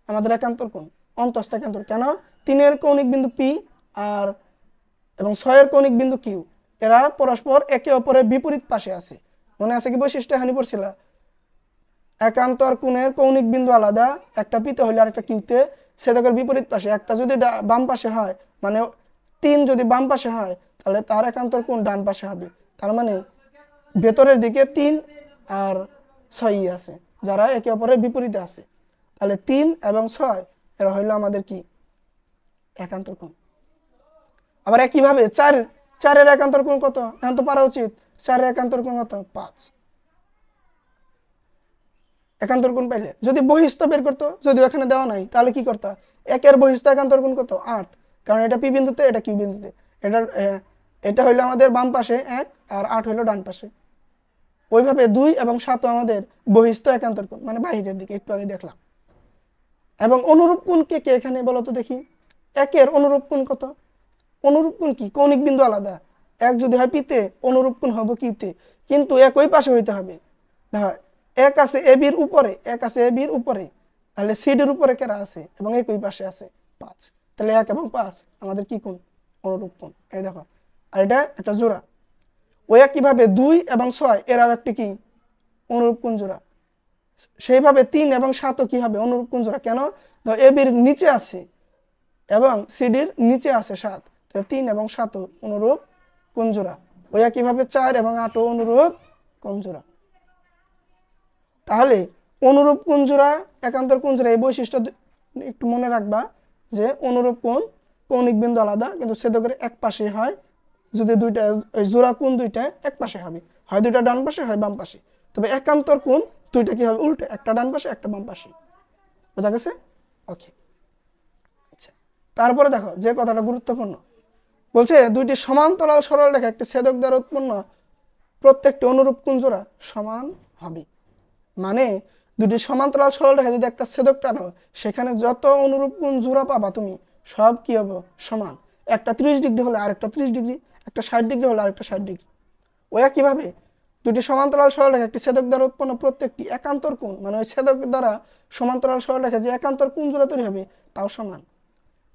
আমাদের একান্তর কোণ, অন্তস্থ একান্তর। কেন? 3-এর কৌণিক বিন্দু পি আর এবং 6-এর কৌণিক বিন্দু কিউ, এরা পরস্পর একে অপরের বিপরীত পাশে আছে। মনে আছে কি বৈশিষ্ট্য হানি পড়ছিল? একান্তর কোণের কৌণিক বিন্দু আলাদা, একটা পিতে হলে আর একটা কিউতে, ছেদকের বিপরীত পাশে। একটা যদি বাম পাশে হয়, মানে 3 যদি বাম পাশে হয় তাহলে তার একান্তর কোণ ডান পাশে হবে। তার মানে ভেতরের দিকে 3 আর 6 আছে, যারা একে অপরের বিপরীতে আছে। তাহলে 3 এবং 6 এরা হইলো আমাদের কি একান্তর কোণ। আবার একইভাবে 4-এর একান্তর কোণ কত? এখন তো পারা উচিত। 4-এর একান্তর কোণ কত? 5। একান্তর কোণ পাইলে যদি বহিস্থ বের করতো, যদিও এখানে দেওয়া নাই, তাহলে কি করতা? 1-এর বহিস্থ একান্তর কোণ কত? 8, কারণ এটা পি বিন্দুতে, এটা কিউ বিন্দুতে। এটা হইলো আমাদের বাম পাশে 1 আর 8 হইলো ডান পাশে। ওইভাবে 2 এবং 7 আমাদের বহিস্থ একান্তর কোণ, মানে বাহিরের দিকে, একটু আগে দেখলাম। এবং অনুরূপ কোণ কে কে এখানে বলো তো দেখি। 1-এর অনুরূপ কোণ কত? অনুরূপ কোণ কি? কৌণিক বিন্দু আলাদা। 1 যদি হয় পিতে, অনুরূপ কোণ হবে কিউতে, কিন্তু একই পাশে হইতে হবে। দেখো 1 আছে এ বির উপরে, 1 আছে এ বির উপরে, তাহলে সিডির উপরে কেরা আছে এবং একই পাশে আছে 5। তাহলে 1 এবং 5 আমাদের কি কোণ? অনুরূপ কোণ। এই দেখো, আর এটা একটা জোড়া। ওই একইভাবে 2 এবং 6 এরাও একটি কি অনুরূপ কোণ জোড়া। সেইভাবে 3 এবং 7ও কি হবে? অনুরূপ কোণ জোড়া। কেন? ধর এ বির নিচে আছে এবং সিডির নিচে আছে 7, তাহলে 3 এবং 7ও অনুরূপ কোণ জোড়া। ওই একইভাবে 4 এবং 8ও অনুরূপ কোণ জোড়া। তাহলে অনুরূপ কোণ জোড়া, একান্তর কোণ জোড়া, এই বৈশিষ্ট্য একটু মনে রাখবা যে অনুরূপ কোণ কৌণিক বিন্দু আলাদা, কিন্তু ছেদকের এক পাশে হয়। যদি দুইটা জোড়া কোণ দুইটা এক পাশে হবে, হয় দুইটা ডান পাশে হয় বাম পাশে। তবে একান্তর কোণ দুইটা কি হবে? উল্টে, একটা ডান পাশে একটা বাম পাশে। বোঝা গেছে? ওকে, আচ্ছা। তারপরে দেখো যে কথাটা গুরুত্বপূর্ণ, বলছে দুইটি সমান্তরাল সরল রেখা একটি ছেদক দ্বারা উৎপন্ন প্রত্যেকটি অনুরূপ কোণ জোড়া সমান হবে। মানে দুটি সমান্তরাল সরল রেখা যদি একটা ছেদক টানো, সেখানে যত অনুরূপ কোণ জোড়া পাবা তুমি সব কি হবে? সমান। একটা 30 ডিগ্রি হলে আরেকটা 30 ডিগ্রি, একটা 60 ডিগ্রি হলে আরেকটা 60 ডিগ্রি। ওই একইভাবে দুটি সমান্তরাল সরল রেখা একটি ছেদক দ্বারা উৎপন্ন প্রত্যেকটি একান্তর কোণ, মানে ওই ছেদক দ্বারা সমান্তরাল সরল রেখা যে একান্তর কোণ জোড়া তৈরি হবে তাও সমান।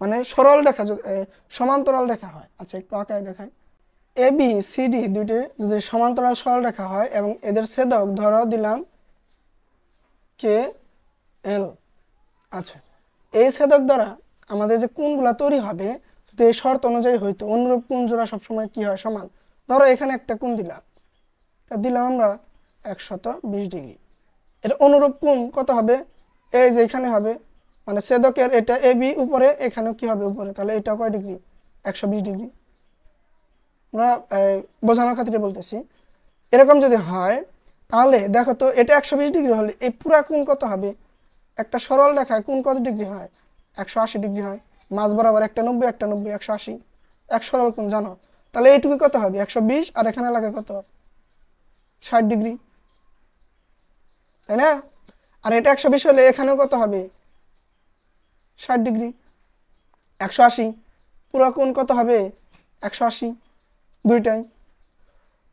মানে সরল রেখা সমান্তরাল রেখা হয়। আচ্ছা, একটু আঁকায় দেখায়। এ বি সি ডি দুইটি যদি সমান্তরাল সরল রেখা হয় এবং এদের ছেদক ধরো দিলাম কে এল। আচ্ছা, এই ছেদক দ্বারা আমাদের যে কোণগুলো তৈরি হবে, যদি এই শর্ত অনুযায়ী হইতো অনুরূপ কোণ জোড়া সবসময় কি হয়? সমান। ধরো এখানে একটা কোণ দিলাম, এটা দিলাম আমরা 120 ডিগ্রি। এর অনুরূপ কোণ কত হবে? এই যে এখানে হবে, মানে ছেদকের এটা এ বি উপরে, এখানেও কি হবে? উপরে। তাহলে এটা কয় ডিগ্রি? 120 ডিগ্রি। আমরা বোঝানোর খাতিরে বলতেছি। এরকম যদি হয় তাহলে দেখো তো, এটা 120 ডিগ্রি হলে এই পুরা কোণ কত হবে? একটা সরল রেখায় কোণ কত ডিগ্রি হয়? 180 ডিগ্রি হয়। মাঝ বরাবর একটা 90, একটা 90, 180, এক সরল কোণ জানো। তাহলে এইটুকু কত হবে? 120, আর এখানে লাগে কত? 60 ডিগ্রি, তাই না? আর এটা 120 হলে এখানেও কত হবে? 60 ডিগ্রি। 180 পুরো কোণ কত হবে? 180, দুইটাই।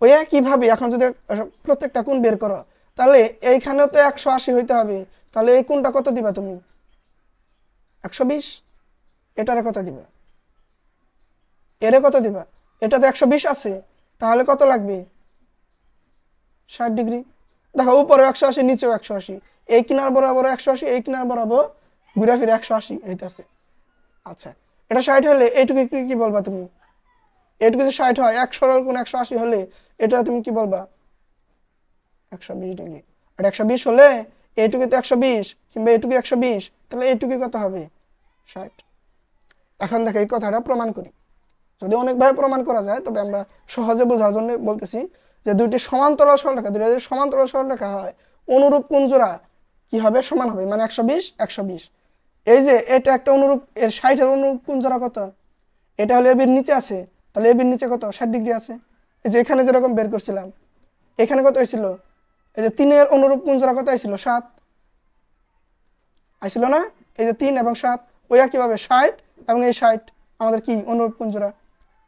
ওই একইভাবে এখন যদি প্রত্যেকটা কোণ বের করো, তাহলে এইখানেও তো 180 হইতে হবে। তাহলে এই কোণটা কত দিবা তুমি? 120। এটারে কত দিবা? এরে কত দিবা? এটা তো 120 আছে, তাহলে কত লাগবে? 60 ডিগ্রি। দেখো উপরে 180, নিচেও 180, এই কিনার বরাবর 180, এই কিনার বরাবর ঘুরে ফিরে 180 হইতেছে। আচ্ছা, এটা 60 হলে এইটুকু কি বলবা তুমি? এইটুকু যদি 60 হয়, এক সরল কোণ 180 হলে এটা তুমি কি বলবা? 120 ডিগ্রি। আর 120 হলে এইটুকু তো 120 কিংবা এইটুকু 120, তাহলে এইটুকু কত হবে 60। এখন দেখো এই কথাটা প্রমাণ করি। যদি অনেকভাবে প্রমাণ করা যায় তবে আমরা সহজে বোঝার জন্য বলতেছি যে দুইটি সমান্তরাল সরলরেখা, দুইটা যদি সমান্তরাল সরলরেখা হয় অনুরূপ কোণ জোড়া কি হবে, সমান হবে, মানে 120 120। এই যে এটা একটা অনুরূপ, এর 60 এর অনুরূপ কোণ জোড়া কত, এটা হলো এবির নিচে আছে, তাহলে এবির নিচে কত 60 ডিগ্রি আছে। এই যে এখানে যেরকম বের করছিলাম, এখানে কত হয়েছিল, এই যে 3 এর অনুরূপ কোণ জোড়া কত হয়েছিল 7 আইছিল না, এই যে 3 এবং 7 ওই একইভাবে 60 এবং এই 60 আমাদের কি অনুরূপ কোণ জোড়া।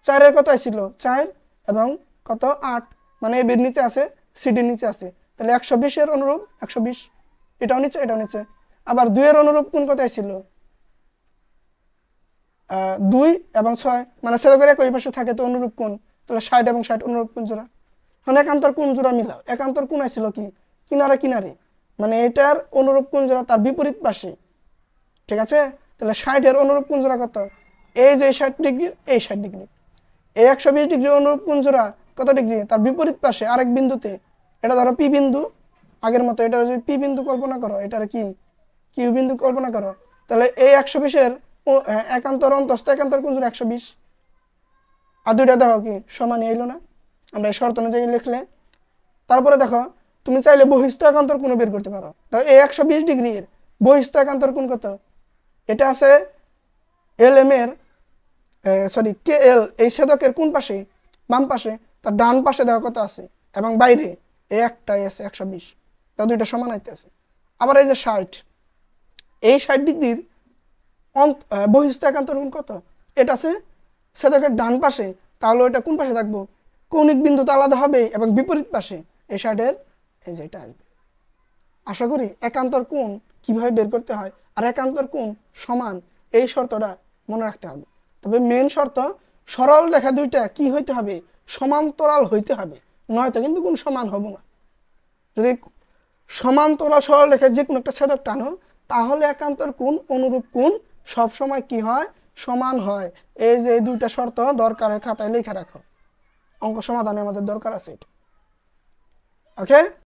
4 এর কত হয়েছিল 4 এবং কত 8, মানে এবির নিচে আছে সিডির নিচে আছে, তাহলে 120 এর অনুরূপ 120, এটাও নিচে এটাও নিচে। আবার 2 এর অনুরূপ কোণ কত হয়েছিল 2 এবং 6, মানে ছেদকের একই পাশে থাকে তো অনুরূপ কোণ, তাহলে 60 এবং 60 অনুরূপ কোণ জোড়া। এখন একান্তর কোণ জোড়া মিলাও, একান্তর কোণ আসছিল কি কিনারে কিনারে, মানে এটার অনুরূপ কোণ জোড়া তার বিপরীত পাশে, ঠিক আছে। তাহলে 60 এর অনুরূপ কোণ জোড়া কত, এই যে 60 ডিগ্রি এই 60 ডিগ্রি, এই 120 ডিগ্রি অনুরূপ কোণ জোড়া কত ডিগ্রি, তার বিপরীত পাশে আরেক বিন্দুতে, এটা ধরো পি বিন্দু, আগের মতো এটা যদি পি বিন্দু কল্পনা করো, এটার কি কিউ বিন্দু কল্পনা করো, তাহলে এই 120 এর একান্তর অন্তস্থ একান্তর কোণ জোড়া 120। আর দুইটা দেখো কি সমানই এলো না, আমরা এই শর্ত অনুযায়ী লিখলে। তারপরে দেখো তুমি চাইলে বহিস্থ একান্তর কোণ বের করতে পারো। তো এই 120 ডিগ্রির বহিস্থ একান্তর কোণ কত, এটা আছে এল এম এর সরি কে এল, এই ছেদকের কোন পাশে, বাম পাশে, তার ডান পাশে দেখো কত আছে, এবং বাইরে এই একটাই আছে 120, তা দুইটা সমান হইতেছে। আবার এই যে 60, এই 60 ডিগ্রির বহিস্থ একান্তর কোণ কত, এটা আছে ছেদকের ডান পাশে, তাহলে এটা কোন পাশে থাকবো, কৌণিক বিন্দু তো আলাদা হবে এবং বিপরীত পাশে এই 60 এই যে এটা আসবে। আশা করি একান্তর কোণ কিভাবে বের করতে হয় আর একান্তর কোণ সমান এই শর্তটা মনে রাখতে হবে। তবে মেন শর্ত সরল রেখা দুইটা কি হইতে হবে, সমান্তরাল হইতে হবে, নয়তো কিন্তু কোণ সমান হবে না। যদি সমান্তরাল সরল রেখা যে কোনো একটা ছেদক টানো, তাহলে একান্তর কোণ অনুরূপ কোণ সব সময় কি হয়, সমান হয়। এই যে দুইটা শর্ত দরকার হয় খাতায় লেখা রাখো, অঙ্ক সমাধানে আমাদের দরকার আছে এটা। ওকে।